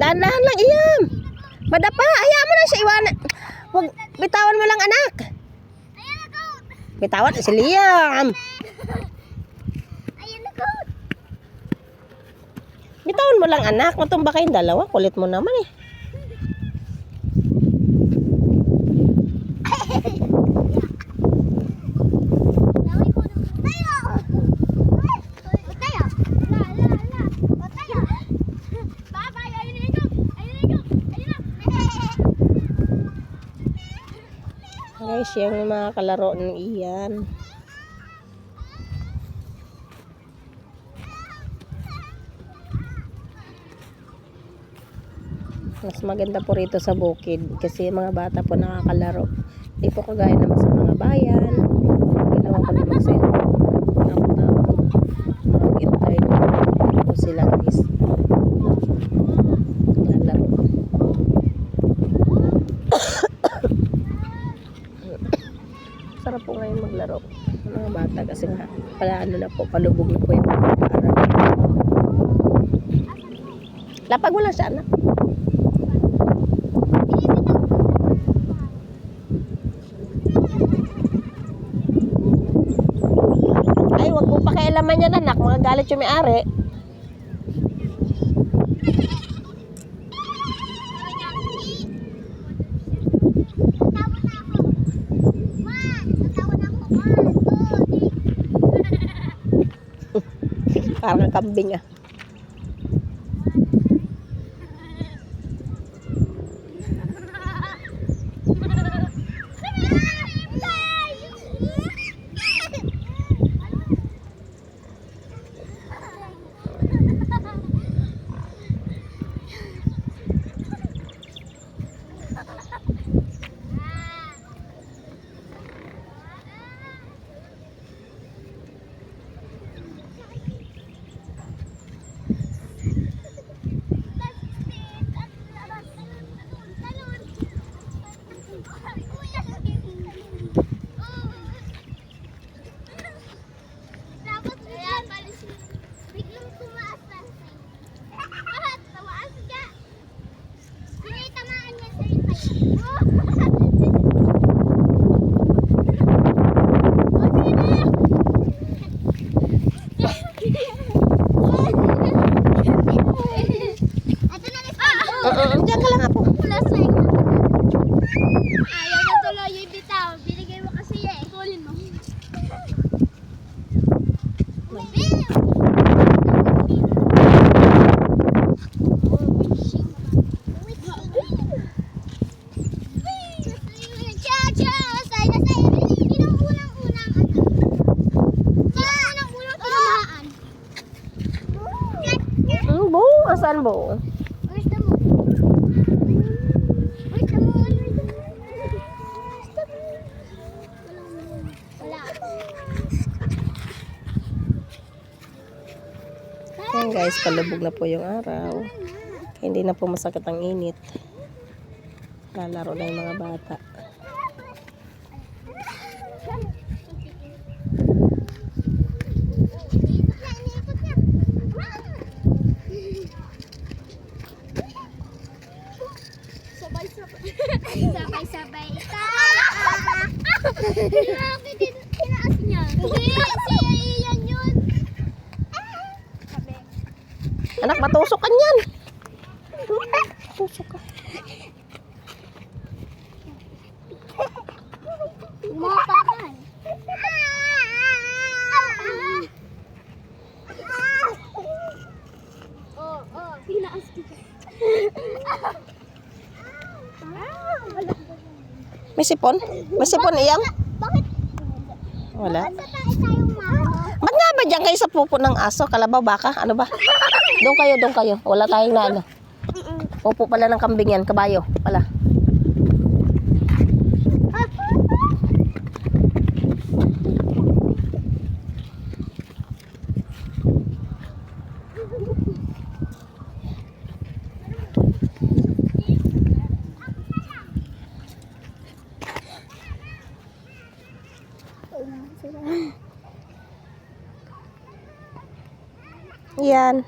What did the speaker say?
Dahan-dahan lang iyan. Madapa, hayaan mo na siya iwanan. Huwag, bitawan mo lang anak. Bitawan si Liam. Bitawan mo lang anak. Matumba kayong dalawa. Kulit mo naman eh. Guys, yung mga kalaro ng iyan. Mas maganda po rito sa bukid kasi mga bata po nakakalaro. Hindi po kagaya naman sa mga bayan. Ginawa ko naman sa mag-intay po sila guys. Lalaro. Sarap po ngayon maglaro ng mga bata kasi nga pala ano na po, palubog na po yung para. Lapag mo lang siya anak. Ay, wag mo pakialaman yan anak, mga galit yung may-ari. Parang kambing ah. Diyan ka lang ako. Ayaw na tuloy yung bitaw. Binigay mo kasi eh. Kulin mo. Bo, asan bo? Ayan guys, palubog na po yung araw. Hindi na po masakit ang init. Lalaro na yung mga bata. Sabay-sabay tinaas niya. Hindi, si Ian yun. Anak, matusok ka niyan. Matusok ka. Umapakan. Tinaas kita. May sipon? May sipon iyang? Bakit? Wala. Sa tayo tayong mama. Ba't nga ba dyan kayo sa pupo ng aso? Kalabaw, baka? Ano ba? Doon kayo, doon kayo. Wala tayong na ano. Pupo pala ng kambing yan. Kabayo pala. Yan.